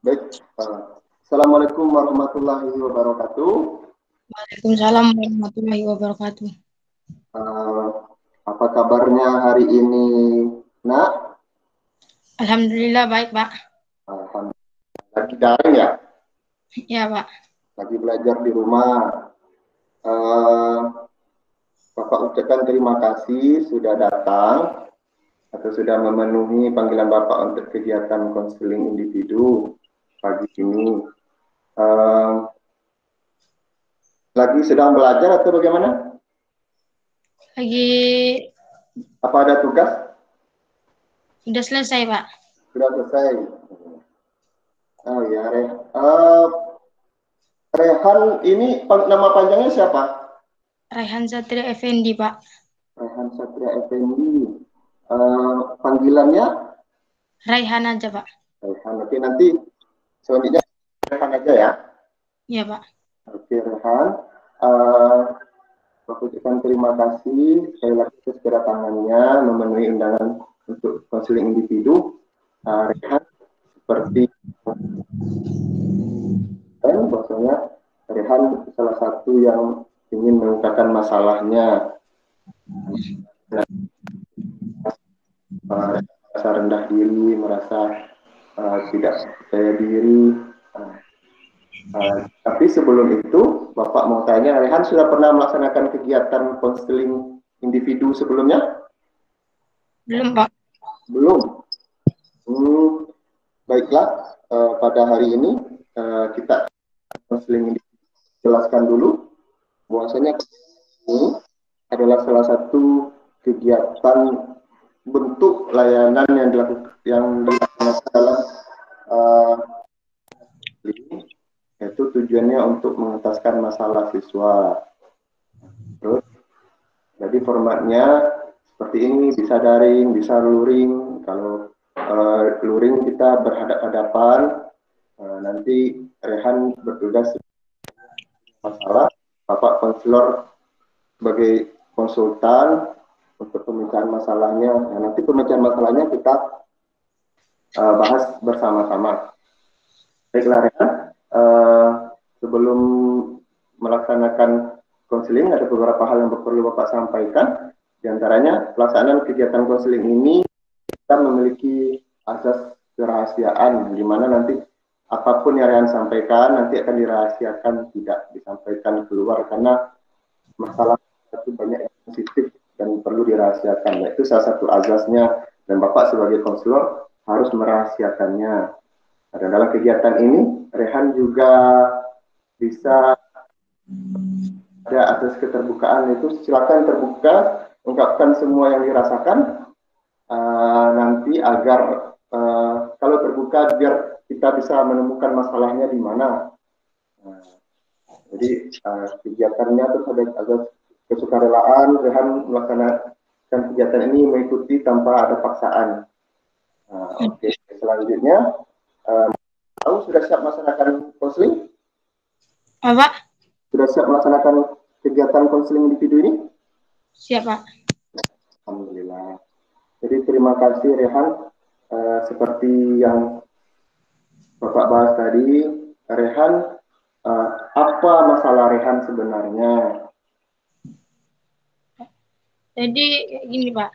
Baik. Assalamualaikum warahmatullahi wabarakatuh. Waalaikumsalam warahmatullahi wabarakatuh. Eh, Apa kabarnya hari ini, Nak? Alhamdulillah baik, Pak. Alhamdulillah. Lagi daring ya? Ya, Pak. Lagi belajar di rumah. Eh, Bapak ucapkan terima kasih sudah datang atau sudah memenuhi panggilan Bapak untuk kegiatan konseling individu pagi ini. Eh, Lagi sedang belajar atau bagaimana? Lagi Apa ada tugas? sudah selesai, Pak. Sudah selesai. Oh ya, Rehan ini nama panjangnya siapa? Raihan Satria Effendi, Pak. Rehan Satria Effendi. Panggilannya Raihan aja, Pak. Rehan. Oke, nanti selanjutnya Rehan aja ya. Ya, Pak. Oke, Rehan. Uh, Aku ucapkan terima kasih sekali lagi atas kedatangannya memenuhi undangan untuk konseling individu. Rehan, seperti bahwasanya Rehan salah satu yang ingin mengungkapkan masalahnya. Nah, merasa rendah diri, merasa tidak percaya diri. Tapi sebelum itu, Bapak mau tanya, Rehan sudah pernah melaksanakan kegiatan konseling individu sebelumnya? Belum, Pak. Belum. Baiklah, pada hari ini kita konseling individu jelaskan dulu bahwasanya ini adalah salah satu kegiatan bentuk layanan yang dilakukan dalam uh, yaitu tujuannya untuk mengentaskan masalah siswa. Terus, jadi formatnya seperti ini, bisa daring, bisa luring. Kalau luring kita berhadapan-hadapan, nanti Rehan bertugas masalah, Bapak konselor sebagai konsultan untuk pemecahan masalahnya. Nah, nanti pemecahan masalahnya kita bahas bersama-sama. Baiklah Rehan, sebelum melaksanakan konseling ada beberapa hal yang perlu Bapak sampaikan. Di antaranya pelaksanaan kegiatan konseling ini kita memiliki asas kerahasiaan di mana nanti apapun yang Rehan sampaikan nanti akan dirahasiakan, tidak disampaikan keluar karena masalah itu banyak yang sensitif dan perlu dirahasiakan. Itu salah satu azasnya dan Bapak sebagai konselor harus merahasiakannya. Dan dalam kegiatan ini, Rehan juga bisa ada atas keterbukaan itu silakan terbuka, ungkapkan semua yang dirasakan nanti agar kalau terbuka biar kita bisa menemukan masalahnya di mana. Jadi kegiatannya terus ada kesukarelaan, Rehan melaksanakan kegiatan ini mengikuti tanpa ada paksaan. Oke. Selanjutnya, kamu sudah siap melaksanakan konseling? Pak? Sudah siap melaksanakan kegiatan konseling individu ini? Siap, Pak. Alhamdulillah. Jadi terima kasih Rehan. Seperti yang Bapak bahas tadi, Rehan, apa masalah Rehan sebenarnya? Jadi gini, Pak.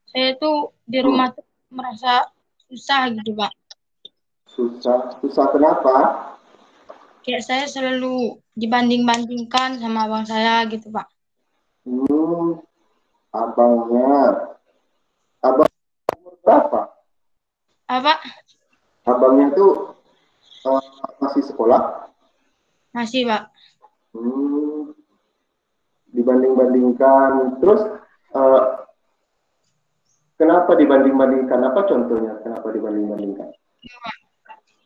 Saya tuh di rumah tuh merasa susah gitu, Pak. Susah kenapa? Kayak saya selalu dibanding-bandingkan sama abang saya gitu, Pak. Abangnya. Abang umur berapa? Apa? Abangnya tuh masih sekolah? Masih, Pak. Dibanding-bandingkan. Terus kenapa dibanding-bandingkan? Apa contohnya? Kenapa dibanding-bandingkan?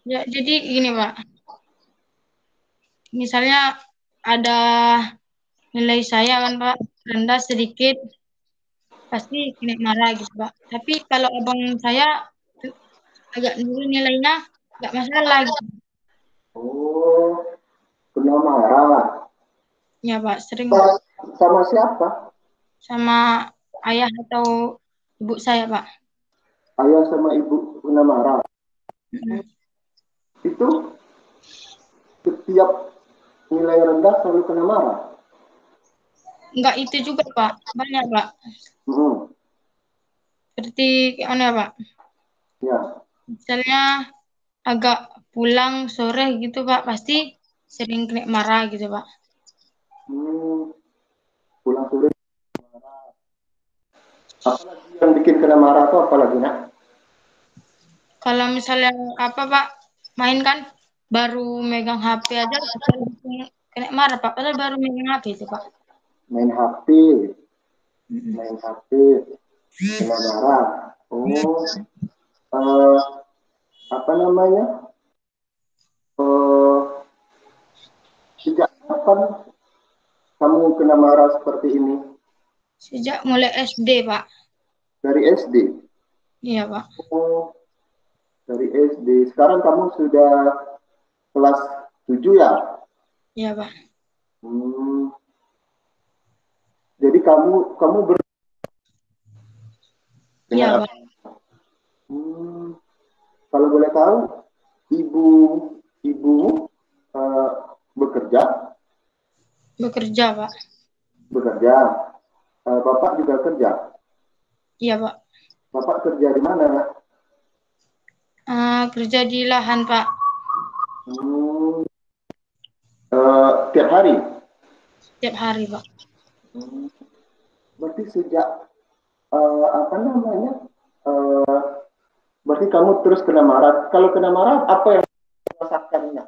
Ya, jadi gini, Pak. Misalnya ada nilai saya kan, Pak, rendah sedikit, pasti kena marah gitu, Pak. Tapi kalau abang saya agak dulu nilainya nggak masalah gitu. Oh, kena marah. Ya, Pak, sering Sama siapa? sama ayah atau ibu saya, Pak. Ayah sama ibu kena marah. Mm. itu setiap nilai rendah selalu kena marah. Enggak itu juga Pak, banyak Pak. Hmm, Seperti mana Pak? ya. Misalnya agak pulang sore gitu Pak, pasti sering kena marah gitu Pak. Hmm, pulang sore marah. Apalagi yang bikin kena marah tuh apalagi nak? Kalau misalnya apa Pak, main kan baru megang HP aja bisa langsung kena marah Pak, padahal baru megang HP itu Pak. Main HP, Mm-mm. main HP, kena marah. Oh, eh, apa namanya? Eh, sejak kapan kamu kena marah seperti ini? Sejak mulai SD Pak. Dari SD. Iya Pak. Oh, dari SD. Sekarang kamu sudah kelas 7 ya? Iya Pak. Hmm, jadi kamu Iya dengan Pak. hmm, kalau boleh tahu ibu ibumu eh, bekerja Bekerja Pak. bekerja bapak juga kerja. Iya Pak. Bapak kerja di mana? Kerja di lahan Pak. Hmm, tiap hari. Tiap hari Pak. Hmm, berarti sejak apa namanya? Eh, berarti kamu terus kena marah. Kalau kena marah, apa yang rasakannya?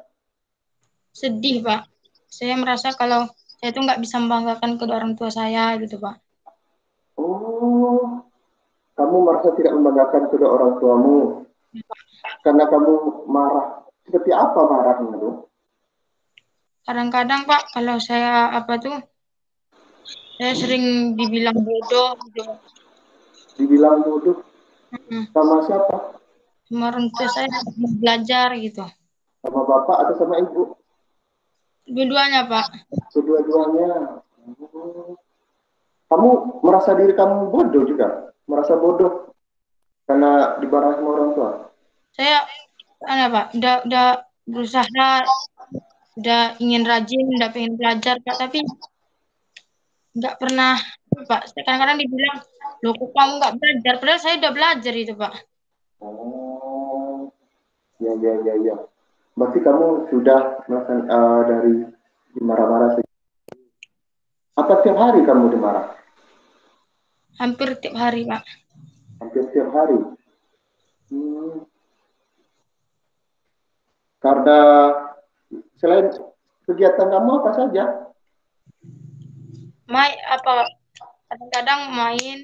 Sedih Pak. Saya merasa kalau saya itu nggak bisa membanggakan kedua orang tua saya gitu Pak. Oh, kamu merasa tidak membanggakan kedua orang tuamu karena kamu marah. Seperti apa marahnya tuh? Kadang-kadang Pak, kalau saya apa tuh, saya sering dibilang bodoh gitu Pak. Dibilang bodoh Mm-mm. sama siapa? Sama orang tua saya nggak mau belajar gitu. Sama bapak atau sama ibu? Dua-duanya Pak. Kedua-duanya. Oh. Kamu merasa diri kamu bodoh juga? Merasa bodoh karena dimarahi sama orang tua? Saya aneh Pak, udah berusaha, udah ingin rajin, udah pengen belajar Pak, tapi nggak pernah Pak. Kadang-kadang dibilang, loh kok kamu nggak belajar? Padahal saya udah belajar itu Pak. Oh, ya, ya, ya, ya. Berarti kamu sudah melakukan dari dimarah-marah. Apa tiap hari kamu dimarah? Hampir tiap hari Pak. Hampir tiap hari. Hmm, karena selain kegiatan kamu apa saja? Apa kadang-kadang main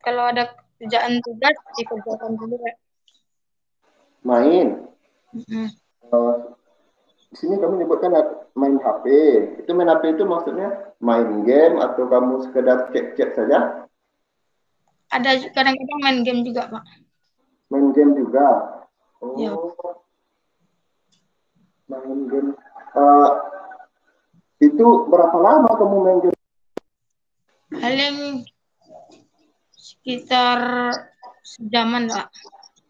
kalau ada kerjaan tugas dikerjakan dulu Pak. Main. Mm-mm. Eh, di sini kamu nyebutkan main HP. Itu main HP itu maksudnya main game atau kamu sekedar cek-cek saja? Ada kadang-kadang main game juga Pak. Main game juga. Ya, Oh, main game. Eh, itu berapa lama kamu main game? paling sekitar sejaman Pak.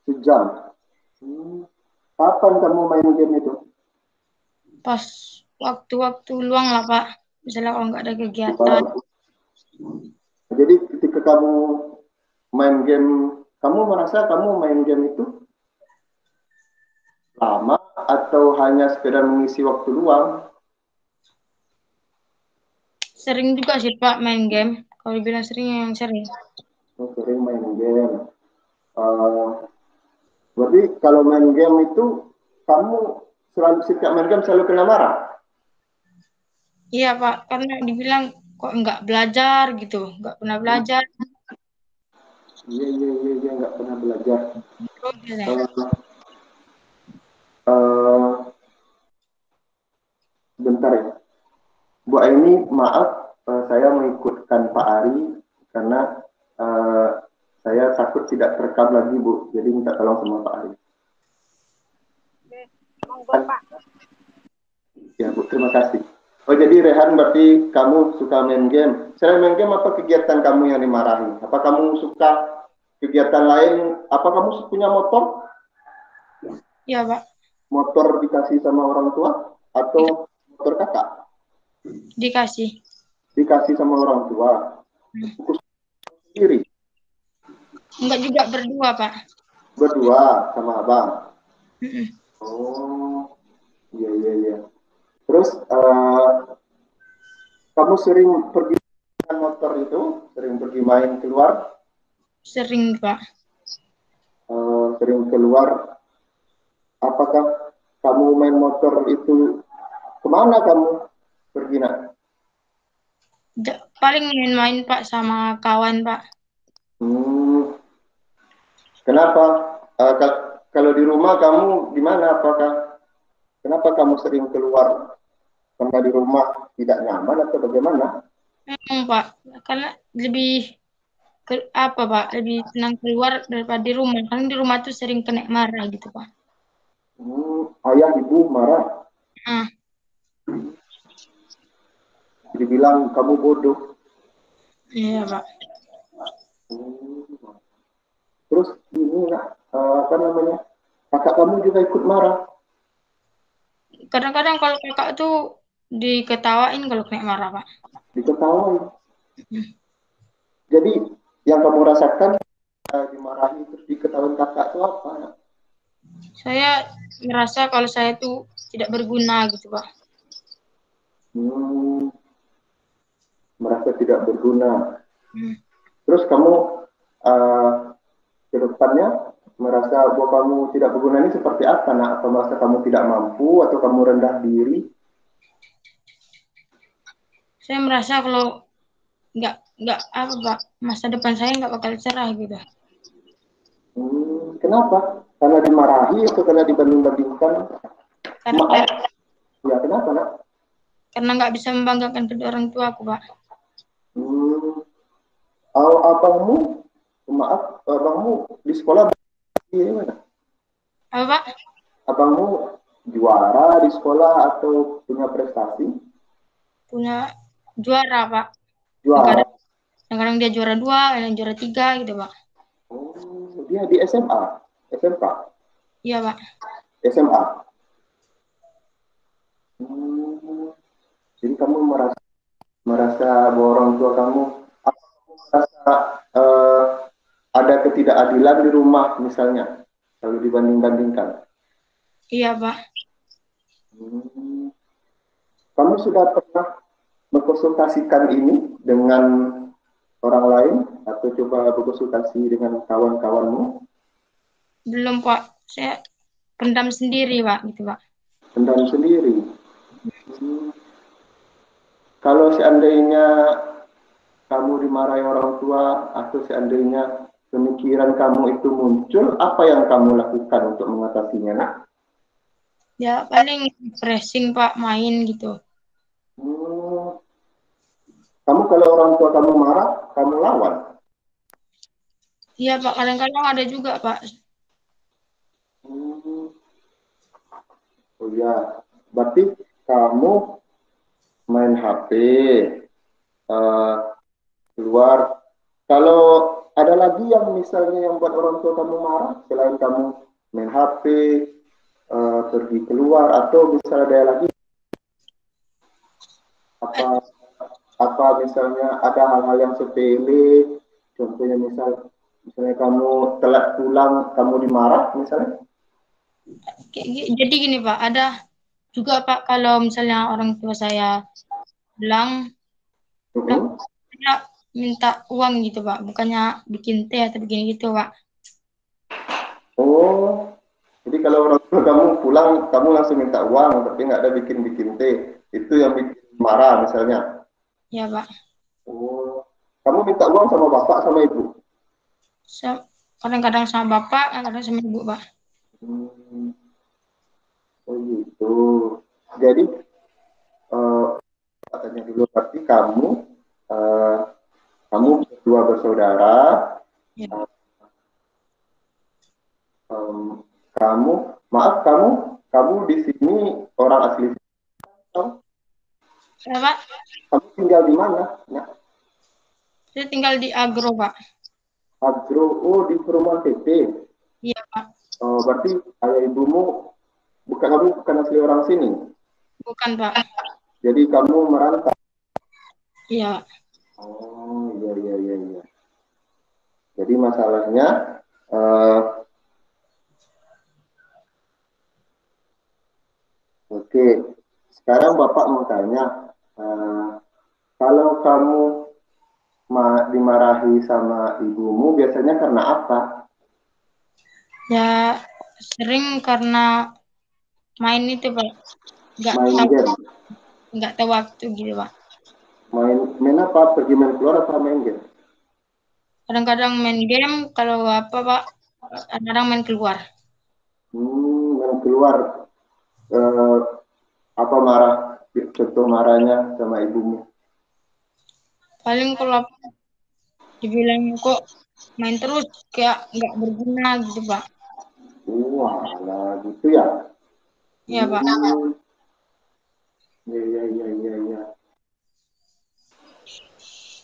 Sejam. Hmm, kapan kamu main game itu? Pas waktu-waktu luang lah Pak. Misalnya kalau nggak ada kegiatan. Bukan. Jadi ketika kamu main game, kamu merasa kamu main game itu lama atau hanya sekedar mengisi waktu luang? Sering juga sih Pak main game. Kalau dibilang sering yang sering. Sering main game. Eh, berarti kalau main game itu kamu selalu setiap main game selalu kena marah? Iya Pak, karena dibilang kok nggak belajar gitu, nggak pernah belajar. Iya, iya, iya, iya, nggak pernah belajar. Gitu deh. Eh, eh, bentar ya. Bu Aini, maaf, saya mengikutkan Pak Ari karena eh, saya takut tidak terekam lagi, Bu. Jadi minta tolong sama Pak Ari. Oke, monggo Pak. Ya, Bu, terima kasih. Oh, jadi Rehan berarti kamu suka main game. Selain main game, apa kegiatan kamu yang dimarahi? Apa kamu suka kegiatan lain? Apa kamu punya motor? Iya Pak. motor dikasih sama orang tua atau motor kakak? Dikasih. Dikasih sama orang tua. Buku sendiri. Enggak juga berdua, Pak. Berdua sama abang. Mm-mm. Oh, iya iya iya. Terus kamu sering pergi dengan motor itu, sering pergi main keluar, Sering, Pak. sering keluar. Apakah kamu main motor itu kemana kamu pergi nak? Paling main-main, Pak, sama kawan, Pak. Hmm, kenapa? Kalau di rumah kamu gimana? Kenapa kamu sering keluar? Karena di rumah tidak nyaman atau bagaimana? Pak. Karena lebih apa, Pak? Lebih senang keluar daripada di rumah. Kan di rumah tuh sering kena marah gitu, Pak. Ayah ibu marah, Ah, dibilang kamu bodoh. iya, Pak. Hmm. Terus ini nak, apa namanya? Kakak kamu juga ikut marah. Kadang-kadang kalau kakak tuh diketawain kalau kena marah, Pak. Diketawain. Hmm. Jadi yang kamu rasakan dimarahi terus diketawain kakak itu apa? Saya merasa kalau saya tuh tidak berguna gitu, Pak. Merasa tidak berguna. Hmm. Terus kamu uh, ke depannya merasa bahwa kamu tidak berguna ini seperti apa? Nak? Atau merasa kamu tidak mampu atau kamu rendah diri? Saya merasa kalau nggak apa, Pak, masa depan saya nggak bakal cerah gitu. Kenapa? Karena dimarahi atau karena dibanding-bandingkan? Karena Maaf, ya kenapa nak? karena nggak bisa membanggakan kedua orang tua aku, Pak. Abangmu, maaf, abangmu di sekolah gimana? Apa, Pak? Abangmu juara di sekolah atau punya prestasi? Punya juara, Pak. Juara. Kadang-kadang dia juara 2, kadang juara 3 gitu, Pak. Oh, dia di SMA, SMK, Iya, Pak. SMA. Jadi kamu merasa bahwa orang tua kamu merasa ada ketidakadilan di rumah misalnya kalau dibanding-bandingkan. Iya, Pak. Kamu sudah pernah mengkonsultasikan ini dengan orang lain atau coba berkonsultasi dengan kawan-kawanmu? Belum, Pak. Saya pendam sendiri, Pak, gitu, Pak. Pendam sendiri. Kalau seandainya kamu dimarahi orang tua atau seandainya pemikiran kamu itu muncul, apa yang kamu lakukan untuk mengatasinya, nak? Ya, paling pressing, Pak, main gitu. Kamu kalau orang tua kamu marah, kamu lawan? Iya, Pak. Kadang-kadang ada juga, Pak. Oh ya, berarti kamu main HP, keluar. Kalau ada lagi yang misalnya yang buat orang tua kamu marah, selain kamu main HP, pergi keluar, atau misalnya ada lagi apa misalnya ada hal-hal yang sepele, contohnya misalnya kamu telat pulang, kamu dimarah misalnya? Jadi gini, Pak, ada juga, Pak, kalau misalnya orang tua saya bilang saya minta uang gitu, Pak, bukannya bikin teh atau begini gitu, Pak. Oh, jadi kalau orang tua kamu pulang, kamu langsung minta uang, tapi nggak ada bikin-bikin teh. Itu yang bikin marah misalnya. Ya, Pak. Oh, kamu minta uang sama bapak sama ibu? Kadang-kadang sama bapak, kadang-kadang sama ibu, Pak. Oh gitu. Jadi katanya dulu berarti kamu berdua bersaudara. Ya. Kamu, maaf kamu di sini orang asli. Ya, Pak. Kamu tinggal di mana? Nah, Saya tinggal di Agro, Pak. Agro, oh di perumahan PT. Iya, Pak. Berarti ayah ibumu kamu bukan asli orang sini. Bukan, Pak. Jadi kamu merantau. Iya. Oh, iya, iya, iya, iya. Jadi masalahnya, eh, oke. Sekarang Bapak mau tanya, kalau kamu dimarahi sama ibumu, biasanya karena apa? Ya sering karena main itu, Pak. Nggak Main tahu game. nggak tahu waktu gitu, Pak. Main apa? Pergi main keluar apa main game? Kadang-kadang main game, kalau apa, Pak, kadang main keluar. Main keluar. Eh, apa marah? Contoh marahnya sama ibumu? Paling kalau dibilang kok main terus kayak nggak berguna gitu, Pak. Wah, lah gitu ya. Iya, Pak. Iya, iya, iya, iya, iya.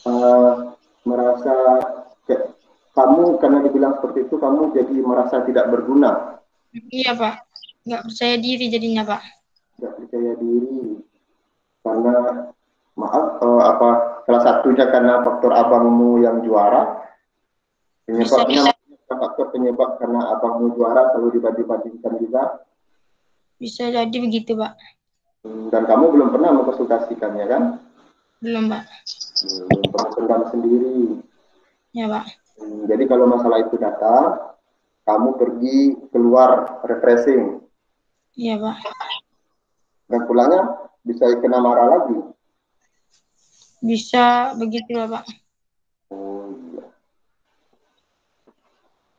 Eh, merasa kamu karena dibilang seperti itu, kamu jadi merasa tidak berguna, Iya, Pak. Nggak percaya diri jadinya, Pak. tidak percaya diri. Karena maaf, apa salah satunya karena faktor abangmu yang juara, Bisa, penyebabnya faktor penyebab karena abangmu juara selalu dibanding-bandingkan juga. bisa jadi begitu, Pak. Dan kamu belum pernah mengkonsultasikannya kan? Belum, Pak. Belum pernah pendam sendiri. Ya, Pak. Jadi kalau masalah itu datang, kamu pergi keluar refreshing Iya, Pak. dan pulangnya bisa kena marah lagi. Bisa begitu lah, Pak. Oh iya,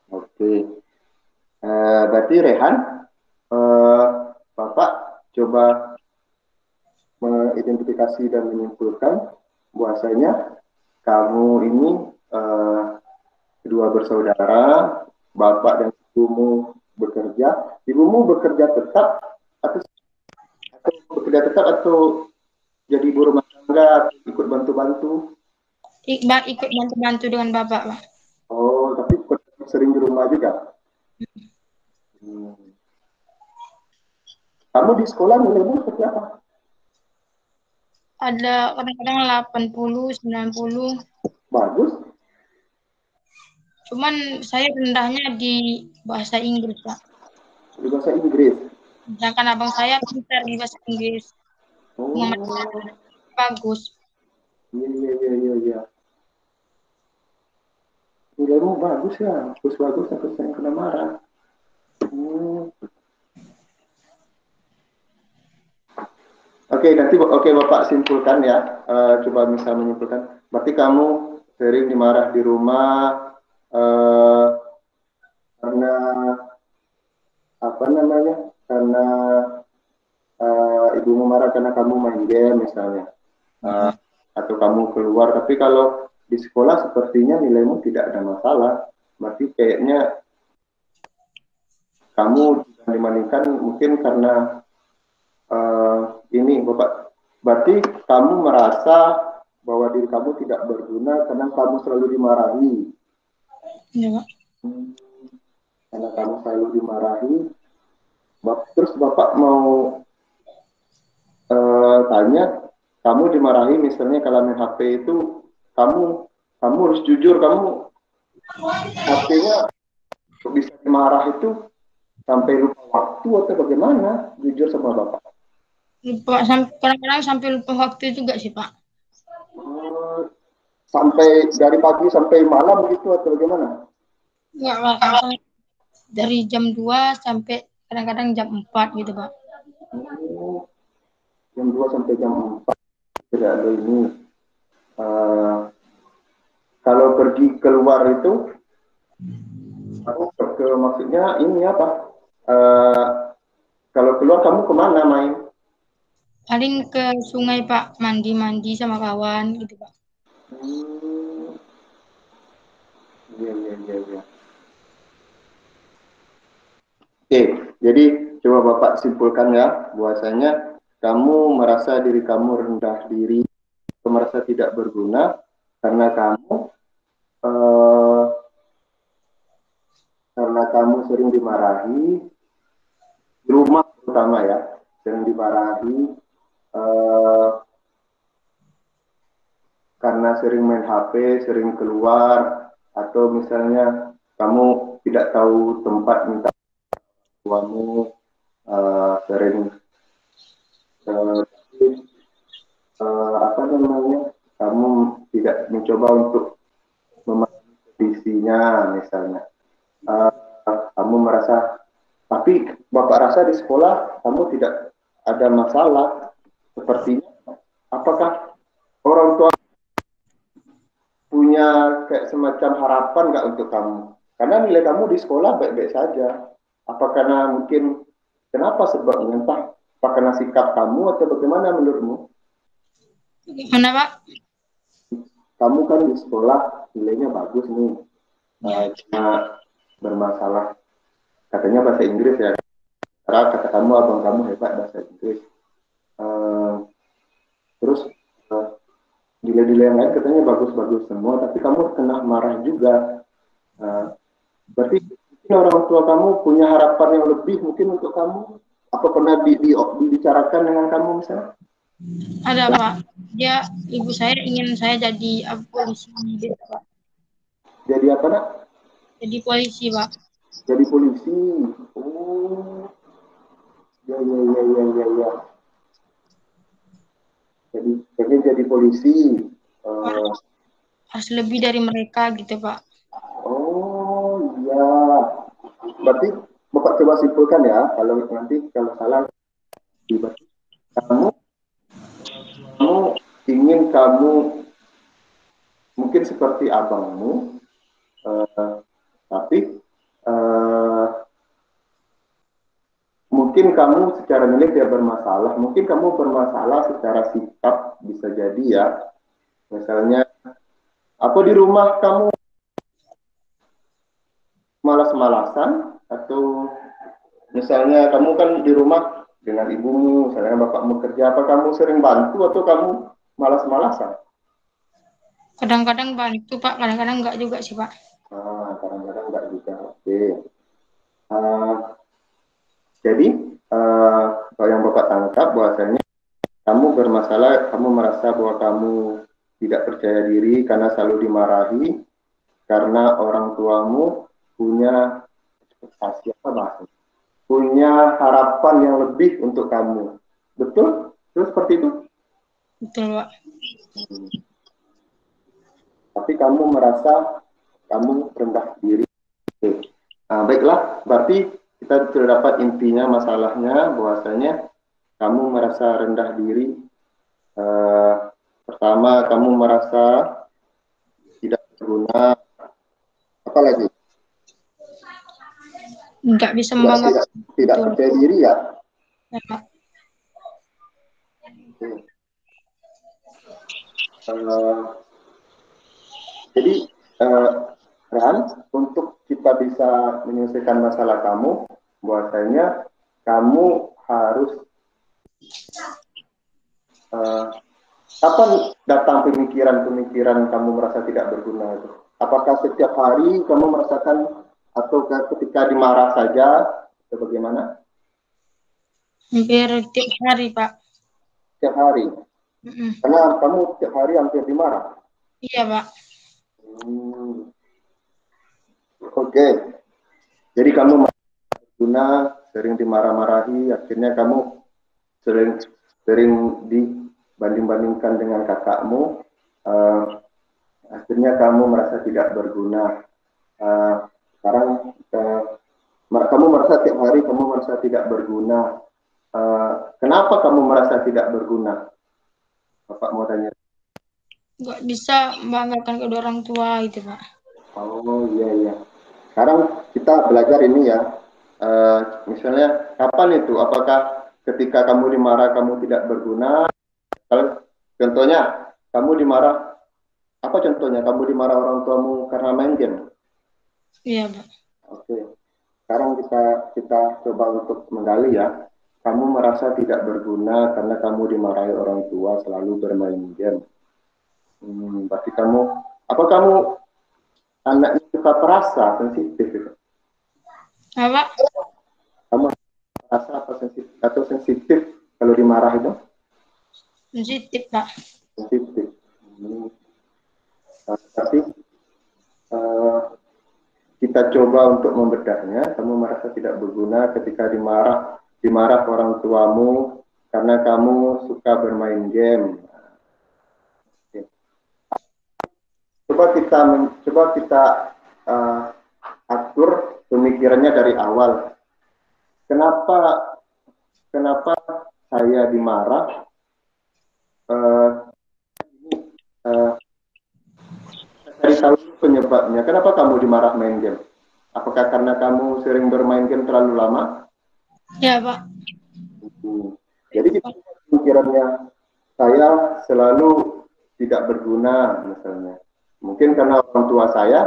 oke. Berarti Rehan, eh, Bapak coba mengidentifikasi dan menyimpulkan bahwasanya kamu ini eh, kedua bersaudara, bapak dan ibumu bekerja. Ibumu bekerja tetap atau, bekerja tetap atau jadi ibu rumah tangga, ikut bantu-bantu? Iqbal ikut bantu-bantu dengan Bapak, Pak. Oh, tapi sering di rumah juga. Hmm. Kamu di sekolah nilaimu seperti apa? Ada kadang-kadang 80, 90. Bagus. Cuman saya rendahnya di bahasa Inggris, Pak. Di bahasa Inggris. Sedangkan abang saya pintar di bahasa Inggris. Oh, Bagus. iya, iya, iya, iya, iya. Nilaimu bagus ya, bagus bagus, aku sayang kena marah. Hmm. Oke, nanti oke Bapak simpulkan ya. Coba misal menyimpulkan. Berarti kamu sering dimarah di rumah eh, karena apa namanya? Karena ibumu marah karena kamu main game misalnya, Eh, atau kamu keluar. Tapi kalau di sekolah sepertinya nilaimu tidak ada masalah. Berarti kayaknya kamu dibandingkan mungkin karena ini Bapak, berarti kamu merasa bahwa diri kamu tidak berguna karena kamu selalu dimarahi. Ya, Pak. Karena kamu selalu dimarahi. Terus Bapak mau tanya, kamu dimarahi misalnya kalau main HP itu, kamu kamu harus jujur, kamu HP-nya bisa dimarah itu sampai lupa waktu atau bagaimana? Jujur sama Bapak. Lupa, kadang-kadang sampai lupa waktu juga sih, Pak. Sampai dari pagi sampai malam begitu atau bagaimana? Enggak, Pak. Misalnya dari jam 2 sampai kadang-kadang jam 4 gitu, Pak. Oh, jam 2 sampai jam 4 tidak ada ini. Uh, kalau pergi keluar itu, aku ke maksudnya ini apa? Uh, kalau keluar kamu kemana main? Paling ke sungai, Pak. Mandi-mandi sama kawan gitu, Pak. Iya, iya, iya, iya. Oke, jadi coba Bapak simpulkan ya, bahwasanya kamu merasa diri kamu rendah diri, merasa tidak berguna karena eh, kamu sering dimarahi di rumah utama ya, sering dimarahi karena sering main HP, sering keluar, atau misalnya kamu tidak tahu tempat minta tuamu, sering apa namanya, kamu tidak mencoba untuk memahami kondisinya misalnya. Kamu merasa, tapi Bapak rasa di sekolah kamu tidak ada masalah, sepertinya. Apakah orang tua punya kayak semacam harapan nggak untuk kamu? Karena nilai kamu di sekolah baik-baik saja. Apa karena mungkin, kenapa sebabnya? Entah apa karena sikap kamu atau bagaimana menurutmu? Gimana, Pak? Kamu kan di sekolah nilainya bagus nih, cuma bermasalah katanya bahasa Inggris ya. Karena kata kamu abang kamu hebat bahasa Inggris. Terus nilai-nilai yang lain katanya bagus-bagus semua, tapi kamu kena marah juga. Berarti orang tua kamu punya harapan yang lebih mungkin untuk kamu. Apa pernah dibicarakan dengan kamu misalnya? Ada, Pak. Ibu saya ingin saya jadi polisi gitu, Pak. Jadi apa nak? Jadi polisi, Pak. Jadi polisi. Oh, ya. Jadi pengen jadi polisi. Harus lebih dari mereka gitu, Pak. Oh iya. Berarti Bapak coba simpulkan ya, kalau nanti kalau salah, kamu ingin kamu mungkin seperti abangmu, tapi mungkin kamu secara nilai tidak bermasalah, mungkin kamu bermasalah secara sikap, bisa jadi ya. Misalnya, apa di rumah kamu malas-malasan, atau misalnya kamu kan di rumah dengan ibumu, misalnya bapakmu kerja, apa kamu sering bantu atau kamu malas-malasan? Kadang-kadang bantu, Pak. Kadang-kadang enggak juga sih, Pak. Kadang-kadang enggak juga. Oke. Jadi, kalau yang Bapak tangkap bahwasanya kamu bermasalah, kamu merasa bahwa kamu tidak percaya diri karena selalu dimarahi, karena orang tuamu punya ekspektasi apa bahasanya? Punya harapan yang lebih untuk kamu. Betul? Terus seperti itu? Betul, Pak. Tapi kamu merasa kamu rendah diri. Oke. Baiklah, berarti kita sudah dapat intinya masalahnya, bahwasanya kamu merasa rendah diri. Pertama, kamu merasa tidak berguna. Apa lagi? Enggak bisa membanggakan. Tidak percaya diri ya? Ya, Pak. Jadi, Ran, untuk kita bisa menyelesaikan masalah kamu, bahwasanya kamu harus kapan datang pemikiran kamu merasa tidak berguna itu? Apakah setiap hari kamu merasakan, atau ketika dimarah saja, atau bagaimana? Hampir tiap hari, Pak. Setiap hari? Karena kamu setiap hari hampir dimarah? Iya, Pak. Oke. Jadi kamu berguna, sering dimarah-marahi, akhirnya kamu sering dibanding-bandingkan dengan kakakmu, akhirnya kamu merasa tidak berguna. Sekarang kamu merasa tiap hari kamu merasa tidak berguna. Kenapa kamu merasa tidak berguna? Bapak mau tanya. Nggak bisa membanggakan kedua orang tua gitu, Pak. Oh iya. Sekarang kita belajar ini ya. Misalnya kapan itu? Apakah ketika kamu dimarah kamu tidak berguna? Kalau contohnya kamu dimarah, apa contohnya? Kamu dimarah orang tuamu karena main game? Iya, Pak. Oke. Sekarang kita coba untuk menggali ya. Kamu merasa tidak berguna karena kamu dimarahi orang tua selalu bermain game. Berarti kamu anaknya suka perasa, sensitif? Apa? Kamu rasa atau sensitif kalau dimarah itu? Sensitif, Pak. Sensitif. Tapi kita coba untuk membedahnya. Kamu merasa tidak berguna ketika dimarah orang tuamu karena kamu suka bermain game. Coba kita atur pemikirannya dari awal. Kenapa saya dimarah? Cari tahu penyebabnya. Kenapa kamu dimarah main game? Apakah karena kamu sering bermain game terlalu lama? Ya, Pak. Jadi pikirannya saya selalu tidak berguna misalnya. Mungkin karena orang tua saya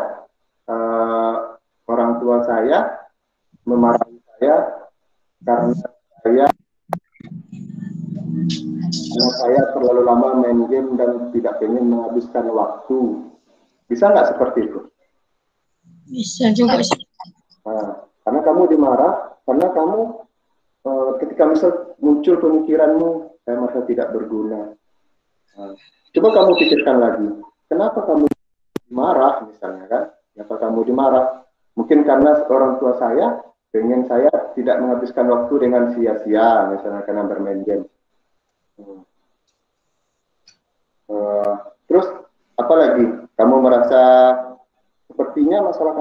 memarahi saya karena saya terlalu lama main game dan tidak ingin menghabiskan waktu. Bisa nggak seperti itu? Bisa juga sih. Nah, karena kamu dimarah, karena kamu ketika misal muncul pemikiranmu, saya merasa tidak berguna. Nah, coba kamu pikirkan lagi, kenapa kamu marah misalnya kan? Kenapa kamu dimarah? Mungkin karena orang tua saya pengen saya tidak menghabiskan waktu dengan sia-sia, misalnya karena bermain game. Terus apa lagi? Kamu merasa sepertinya masalah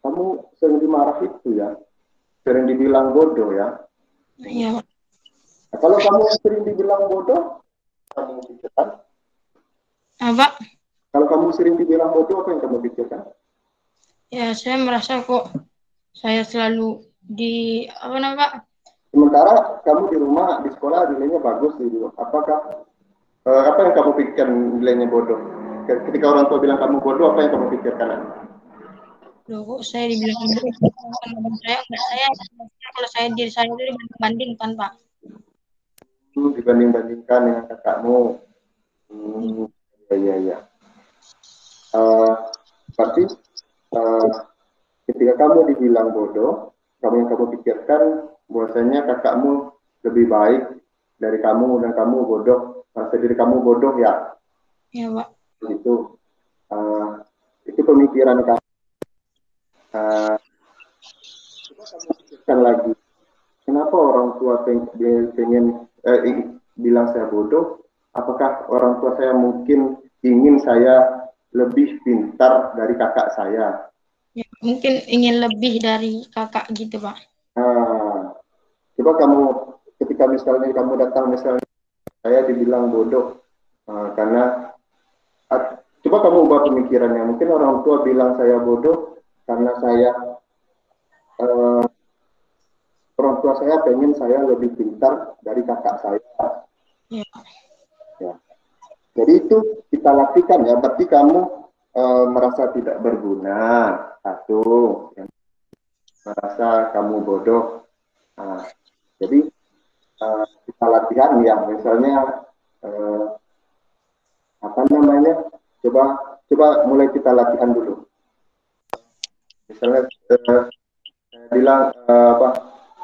kamu sering dimarah itu ya, sering dibilang bodoh ya. Iya, Pak. Nah, kalau kamu sering dibilang bodoh, kamu pikirkan? Apa? Kalau kamu sering dibilang bodoh, apa yang kamu pikirkan? Ya, saya merasa kok saya selalu apa namanya, Pak? Sementara kamu di rumah, di sekolah nilainya bagus gitu. Apa yang kamu pikirkan nilainya bodoh? Ketika orang tua bilang kamu bodoh, apa yang kamu pikirkan? Loh, kok saya dibilang bodoh? Saya kalau diri saya itu dibanding-bandingkan, Pak. Dibanding-bandingkan dengan kakakmu. Iya. Berarti ketika kamu dibilang bodoh, yang kamu pikirkan bahwasanya kakakmu lebih baik dari kamu dan kamu bodoh, merasa diri kamu bodoh ya? Iya, Pak. Itu pemikiran kamu. Coba kamu pikirkan lagi, kenapa orang tua pengen bilang saya bodoh? Apakah orang tua saya mungkin ingin saya lebih pintar dari kakak saya? Ya, mungkin ingin lebih dari kakak gitu, Pak. Coba kamu ketika misalnya kamu datang misalnya saya dibilang bodoh karena coba kamu ubah pemikirannya. Mungkin orang tua bilang saya bodoh karena orang tua saya pengen saya lebih pintar dari kakak saya. Ya. Jadi itu kita lakukan ya. Berarti kamu merasa tidak berguna, satu, merasa kamu bodoh. Jadi kita latihan ya, misalnya apa namanya? Coba mulai kita latihan dulu. Misalnya bilang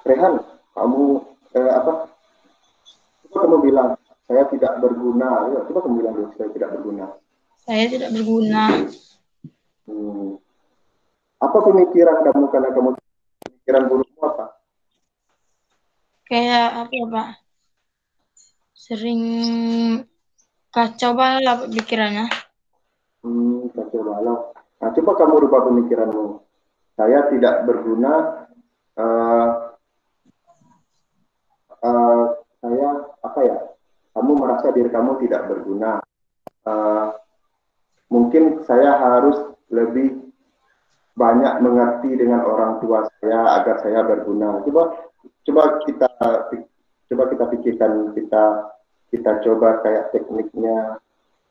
Rehan, kamu coba kamu bilang saya tidak berguna. Ya, coba kamu bilang dulu, saya tidak berguna. Saya tidak berguna. Apa pemikiran kamu karena kamu pemikiran burukmu apa? Kayak apa ya, Pak? Sering kacau balau pikirannya. Kacau balau. Nah, coba kamu rubah pemikiranmu. Saya tidak berguna. Saya apa ya? Kamu merasa diri kamu tidak berguna. Mungkin saya harus lebih banyak mengerti dengan orang tua saya agar saya berguna. Coba kita pikirkan, kita coba kayak tekniknya.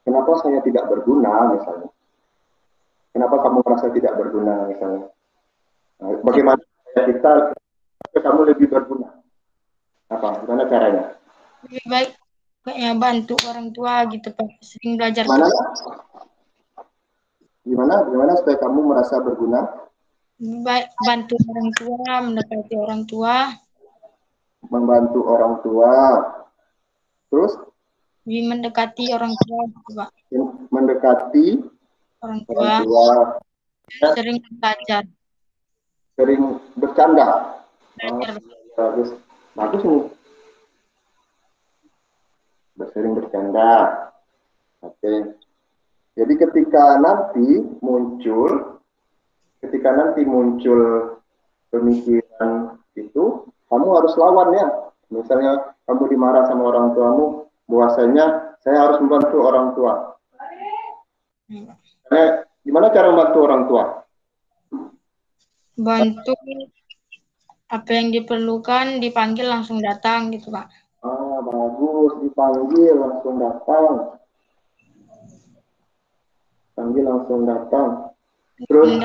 Kenapa saya tidak berguna misalnya? Kenapa kamu merasa tidak berguna misalnya? Bagaimana kamu lebih berguna? Gimana caranya? Lebih baik kayaknya bantu orang tua gitu, Pak. Sering belajar. Gimana supaya kamu merasa berguna? Lebih baik bantu orang tua, mendekati orang tua. membantu orang tua. Terus lebih mendekati orang tua gitu, Pak. mendekati Orang orang tua, tua, sering belajar. sering bercanda. Belajar. Bagus, bagus nih. Sering bercanda. Oke. Jadi ketika nanti muncul pemikiran itu, kamu harus lawan ya. Misalnya kamu dimarah sama orang tuamu, bahwasanya saya harus membantu orang tua. Gimana cara membantu orang tua? Bantu apa yang diperlukan, dipanggil langsung datang gitu, Pak. Ah, bagus, dipanggil langsung datang. Panggil langsung datang. Terus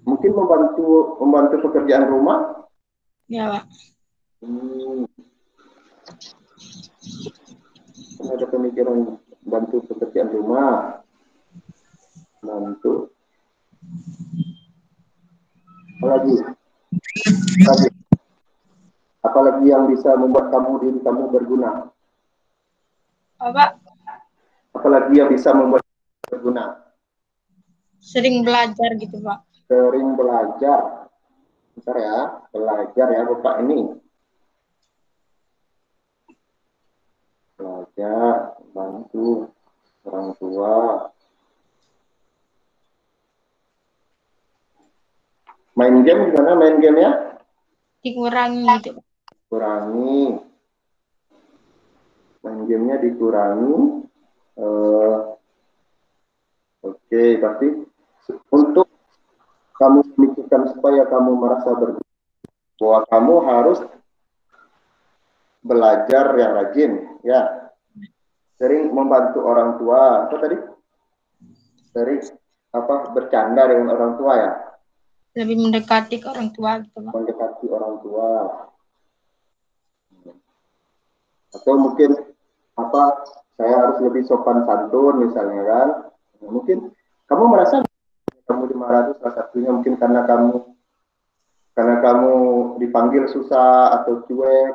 mungkin membantu pekerjaan rumah. Ya, Pak. Ada pemikiran bantu pekerjaan rumah, bantu. Apalagi yang bisa membuat diri kamu berguna. Apa? Apalagi yang bisa membuat berguna. Sering belajar gitu, Pak. Sering belajar. Bentar ya, belajar ya Bapak ini. Belajar, bantu orang tua. Main game gimana main gamenya? Dikurangi gitu. Kurangi. Main gamenya dikurangi. Oke, tapi untuk kamu memikirkan supaya kamu merasa berguna, bahwa kamu harus belajar yang rajin, ya. Sering membantu orang tua. Apa tadi? Sering bercanda dengan orang tua ya. Lebih mendekati ke orang tua gitu, Pak. Mendekati orang tua. Atau mungkin saya harus lebih sopan santun misalnya kan. Mungkin kamu merasa kamu dimarah itu salah satunya mungkin karena kamu dipanggil susah atau cuek.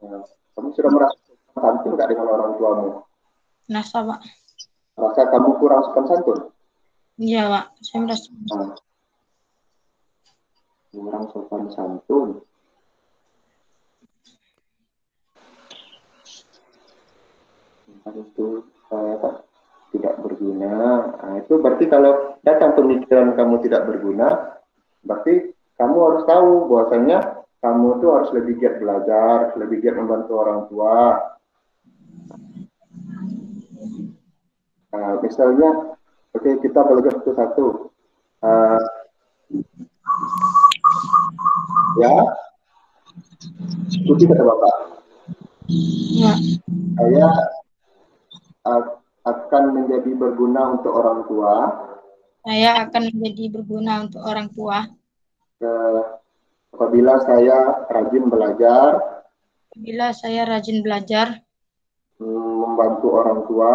Nah, kamu sudah merasa santun nggak dengan orang tuamu? Merasa, Pak. Merasa kamu kurang sopan santun? Iya, Pak. Saya merasa. Kurang sopan santun. Itu tidak berguna. Nah, itu berarti kalau datang pemikiran kamu tidak berguna, berarti kamu harus tahu bahwasanya kamu tuh harus lebih giat belajar, lebih giat membantu orang tua. Nah, misalnya, oke, kita belajar satu-satu. Ya, ikuti kata Bapak. Ya. Saya akan menjadi berguna untuk orang tua. Saya akan menjadi berguna untuk orang tua. Apabila saya rajin belajar. Apabila saya rajin belajar. Membantu orang tua.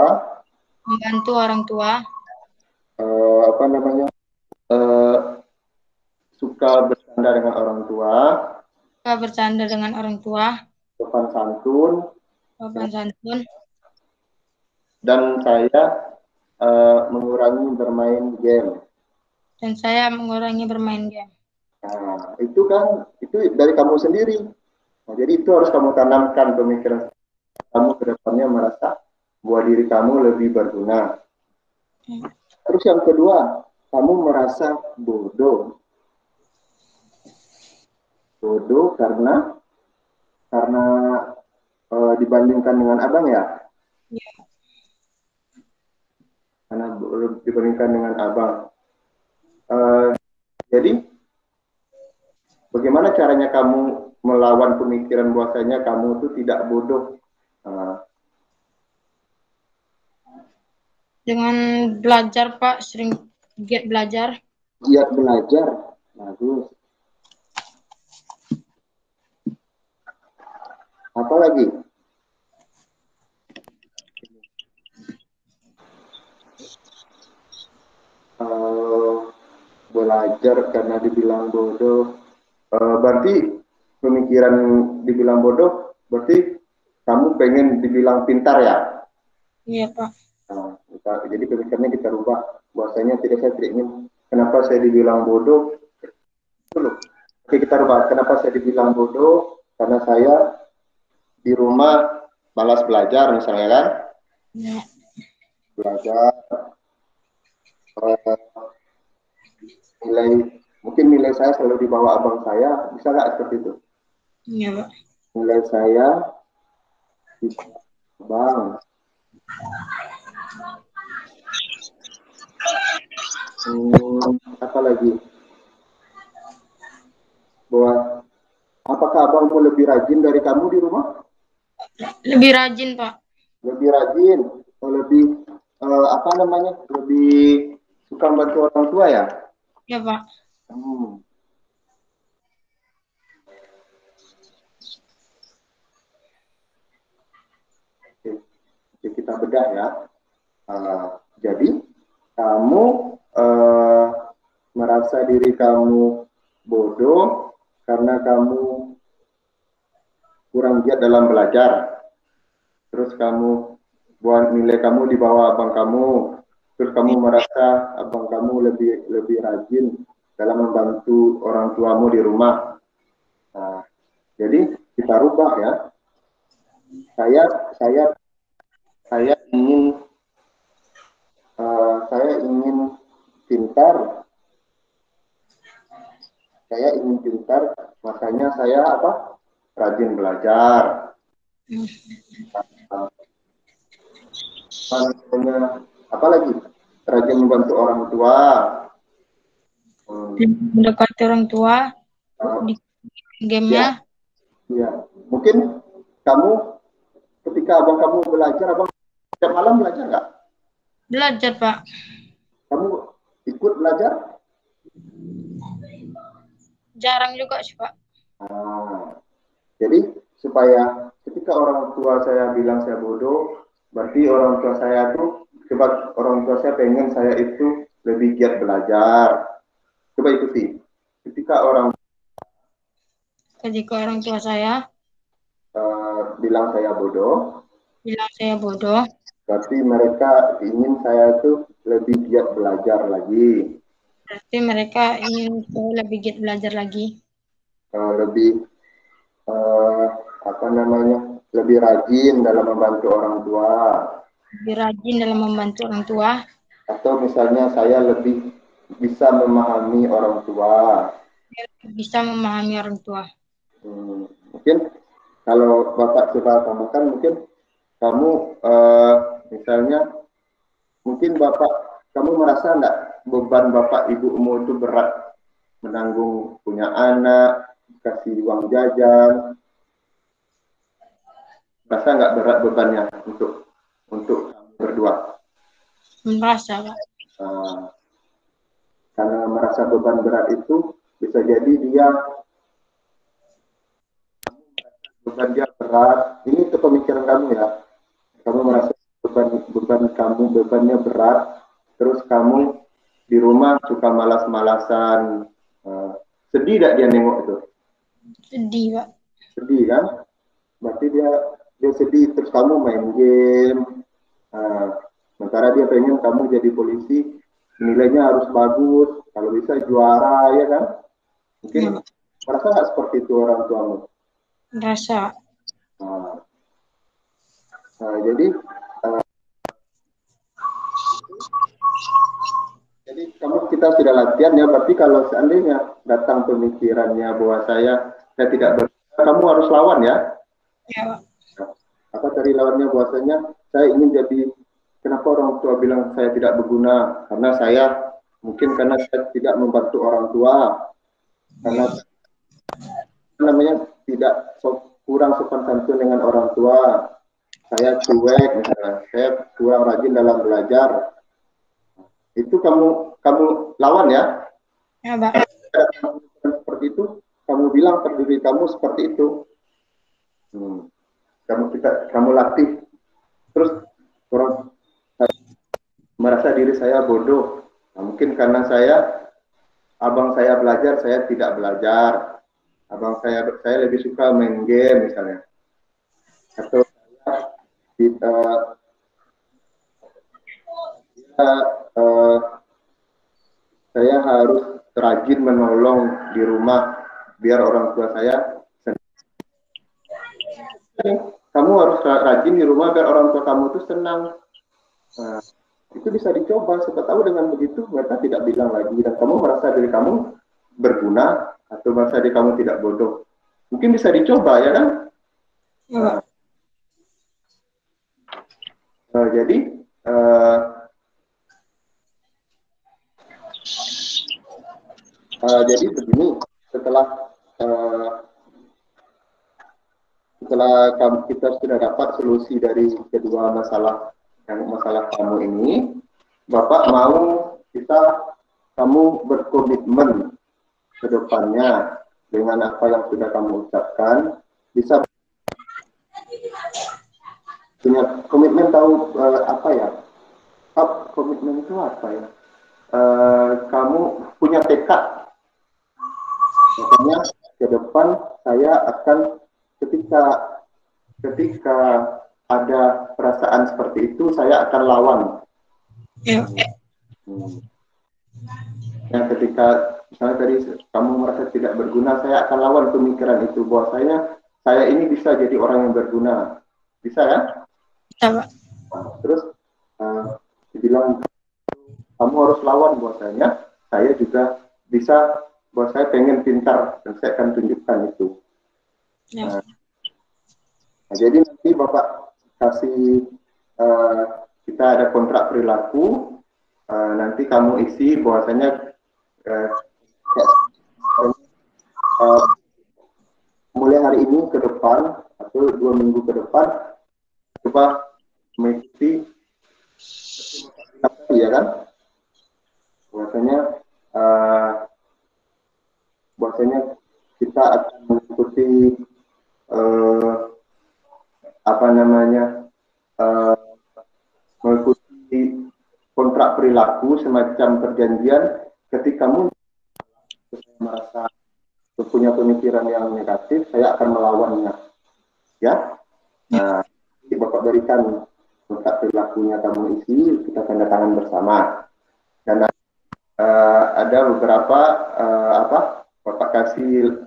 Membantu orang tua. Suka bercanda dengan orang tua. Suka bercanda dengan orang tua. Sopan santun. Sopan santun. Dan saya mengurangi bermain game. Dan saya mengurangi bermain game. Nah, itu dari kamu sendiri. Nah, jadi itu harus kamu tanamkan pemikiran kamu ke depannya merasa bahwa diri kamu lebih berguna. Terus yang kedua, kamu merasa bodoh. Bodoh karena dibandingkan dengan abang ya? Ya. Karena dibandingkan dengan abang. Jadi, bagaimana caranya kamu melawan pemikiran bahwasanya kamu itu tidak bodoh? Dengan belajar, Pak, sering giat belajar. Giat belajar, bagus. Apa lagi? Belajar karena dibilang bodoh. Berarti pemikiran dibilang bodoh, berarti kamu pengen dibilang pintar ya? Iya, Pak. Nah, jadi pemikirannya kita rubah. Bahwasanya saya tidak ingin, kenapa saya dibilang bodoh? Oke, kita rubah. Kenapa saya dibilang bodoh? Karena saya di rumah malas belajar, misalnya kan? Ya. Belajar, mungkin nilai saya selalu di bawah abang saya, bisa nggak seperti itu? Iya, Pak. Nilai saya di bawah abang. Apa lagi? Bahwa apakah abangmu lebih rajin dari kamu di rumah? Lebih rajin, Pak. Lebih rajin, lebih apa namanya? Lebih suka membantu orang tua ya? Ya, Pak. Oke, kita bedah ya. Jadi kamu merasa diri kamu bodoh karena kamu kurang giat dalam belajar. Terus kamu buat nilai kamu di bawah abang kamu. Terus kamu merasa abang kamu lebih rajin dalam membantu orang tuamu di rumah. Nah, jadi kita rubah ya. Saya ingin pintar. Saya ingin pintar, makanya saya apa? Rajin belajar. Apa lagi? Rajin membantu orang tua. Mendekati orang tua di gamenya. Ya, mungkin kamu ketika abang kamu belajar, abang setiap malam belajar nggak? Belajar, Pak. Kamu ikut belajar? Jarang juga sih, Pak. Jadi supaya ketika orang tua saya bilang saya bodoh, berarti orang tua saya tuh, sebab orang tua saya pengen saya itu lebih giat belajar. Coba ikuti. Ketika orang tua saya bilang saya bodoh, berarti mereka ingin saya tuh lebih giat belajar lagi. Berarti mereka ingin saya lebih giat belajar lagi. Lebih apa namanya? Lebih rajin dalam membantu orang tua. Lebih rajin dalam membantu orang tua. Atau misalnya saya lebih bisa memahami orang tua. Bisa memahami orang tua. Mungkin kalau Bapak coba tambahkan, mungkin kamu misalnya, mungkin kamu merasa enggak beban Bapak Ibumu itu berat menanggung punya anak, kasih uang jajan, merasa enggak berat bebannya untuk kamu berdua? Merasa, Pak. Karena merasa beban berat itu bisa jadi beban dia berat. Ini kepemikiran kamu ya. Kamu merasa bebannya berat, terus kamu di rumah suka malas-malasan. Sedih tidak dia nengok itu? Sedih, Pak. Sedih kan? Berarti dia sedih, terus kamu main game. Sementara dia pengen kamu jadi polisi, nilainya harus bagus, kalau bisa juara, ya kan? Mungkin merasa nggak seperti itu orang tuamu? Merasa. Jadi kita sudah latihan ya, berarti kalau seandainya datang pemikirannya bahwa saya tidak berguna, kamu harus lawan ya. Ya, Pak. Apa tadi lawannya? Bahwasanya saya ingin jadi, kenapa orang tua bilang saya tidak berguna? Karena saya tidak membantu orang tua, karena tidak kurang sopan santun dengan orang tua, saya cuek misalnya, saya kurang rajin dalam belajar. Itu kamu lawan ya? Ya, Pak. Seperti itu, kamu bilang pada diri kamu seperti itu. Kamu latih. Terus orang merasa diri saya bodoh. Nah, mungkin karena abang saya belajar, saya tidak belajar. abang saya lebih suka main game misalnya, atau kita, saya harus rajin menolong di rumah biar orang tua saya senang. Kamu harus rajin di rumah biar orang tua kamu tuh senang. Nah, itu bisa dicoba, siapa tahu dengan begitu mereka tidak bilang lagi dan kamu merasa diri kamu berguna atau merasa diri kamu tidak bodoh. Mungkin bisa dicoba ya kan? Jadi jadi begini, setelah kita sudah dapat solusi dari kedua masalah kamu ini, Bapak mau kamu berkomitmen ke depannya dengan apa yang sudah kamu ucapkan, bisa punya komitmen, tahu apa ya? Komitmen itu apa ya? Kamu punya tekad, makanya ke depan saya akan ketika ada perasaan seperti itu saya akan lawan. Yang ketika misalnya tadi kamu merasa tidak berguna, saya akan lawan pemikiran itu bahwasanya saya ini bisa jadi orang yang berguna, bisa ya? Bisa, Pak. Terus dibilang kamu harus lawan bahwasanya saya juga bisa, bahwa saya pengen pintar dan saya akan tunjukkan itu. Nah, jadi nanti Bapak kasih kita ada kontrak perilaku, nanti kamu isi bahwasanya mulai hari ini ke depan atau 2 minggu ke depan coba mengikuti ya kan, bahwasanya kita akan mengikuti mengikuti kontrak perilaku semacam perjanjian. Ketika kamu merasa punya pemikiran yang negatif, saya akan melawannya, ya. Nah, Bapak berikan kontrak perilakunya, kamu isi, kita tanda tangan bersama. Dan ada beberapa Bapak kasih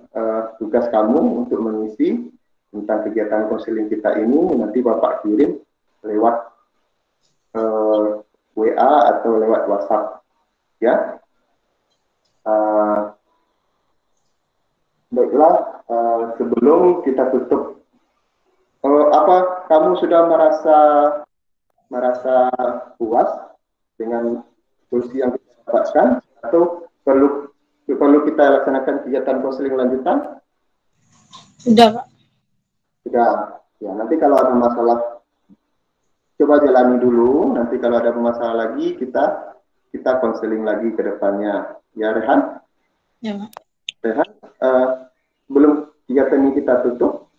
tugas kamu untuk mengisi tentang kegiatan konseling kita ini, nanti Bapak kirim lewat WA atau lewat WhatsApp, ya. Baiklah, sebelum kita tutup, kamu sudah merasa puas dengan solusi yang kita dapatkan, atau perlu kita laksanakan kegiatan konseling lanjutan? Sudah, Pak. Sudah. Ya, nanti kalau ada masalah coba jalani dulu, nanti kalau ada masalah lagi kita konseling lagi ke depannya. Ya, Rehan? Ya, Pak. Rehan, sebelum kegiatan ini kita tutup,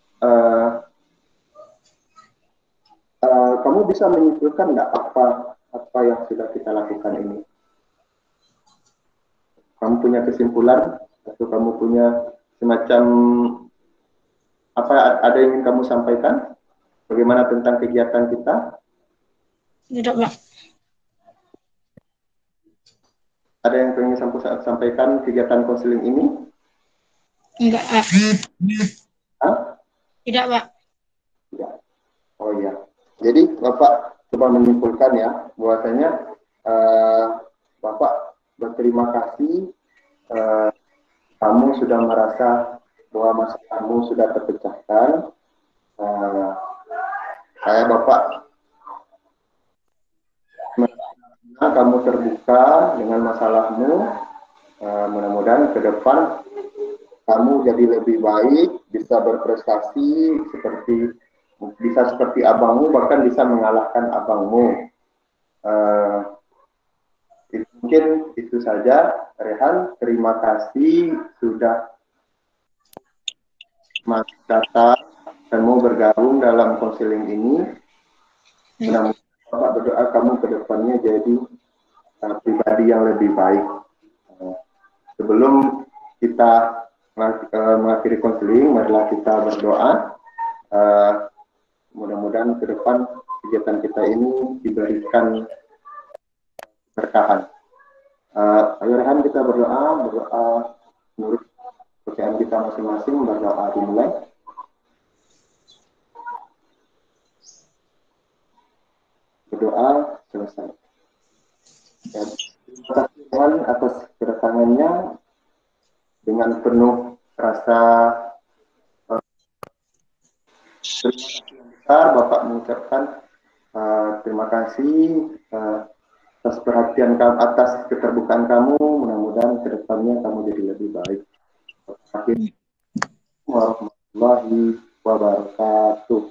kamu bisa menyimpulkan nggak apa yang sudah kita lakukan ini? Kamu punya kesimpulan atau kamu punya semacam ada yang ingin kamu sampaikan? Bagaimana tentang kegiatan kita? Tidak, Pak. Ada yang ingin sampaikan kegiatan konseling ini? Enggak, Pak. Hah? Tidak, Pak. Tidak. Oh iya. Jadi Bapak coba menyimpulkan ya, bahwasanya Bapak berterima kasih, kamu sudah merasa bahwa masalahmu sudah terpecahkan. Bapak kamu terbuka dengan masalahmu, mudah-mudahan ke depan kamu jadi lebih baik, bisa berprestasi seperti abangmu, bahkan bisa mengalahkan abangmu. Mungkin itu saja, Rehan. Terima kasih sudah datang dan mau bergabung dalam konseling ini. Mudah-mudahan Bapak berdoa kamu ke depannya jadi pribadi yang lebih baik. Sebelum kita mengakhiri konseling, marilah kita berdoa. Mudah-mudahan ke depan kegiatan kita ini diberikan berkahan. Ayo Rehan, kita berdoa menurut kepercayaan kita masing-masing. Berdoa dimulai. Berdoa selesai. Dan terima kasih Tuhan atas kedatangannya dengan penuh rasa terima kasih yang besar. Bapak mengucapkan terima kasih atas perhatian kamu, atas keterbukaan kamu. Mudah-mudahan kedepannya kamu jadi lebih baik. Assalamualaikum warahmatullahi wabarakatuh.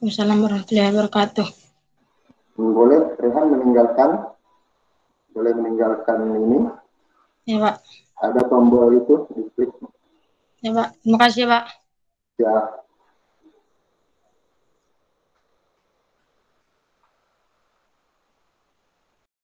Wassalamualaikum warahmatullahi wabarakatuh. Boleh Rehan meninggalkan ini. Ya Pak. Ada tombol itu, diklik. Ya Pak. Terima kasih Pak. Ya.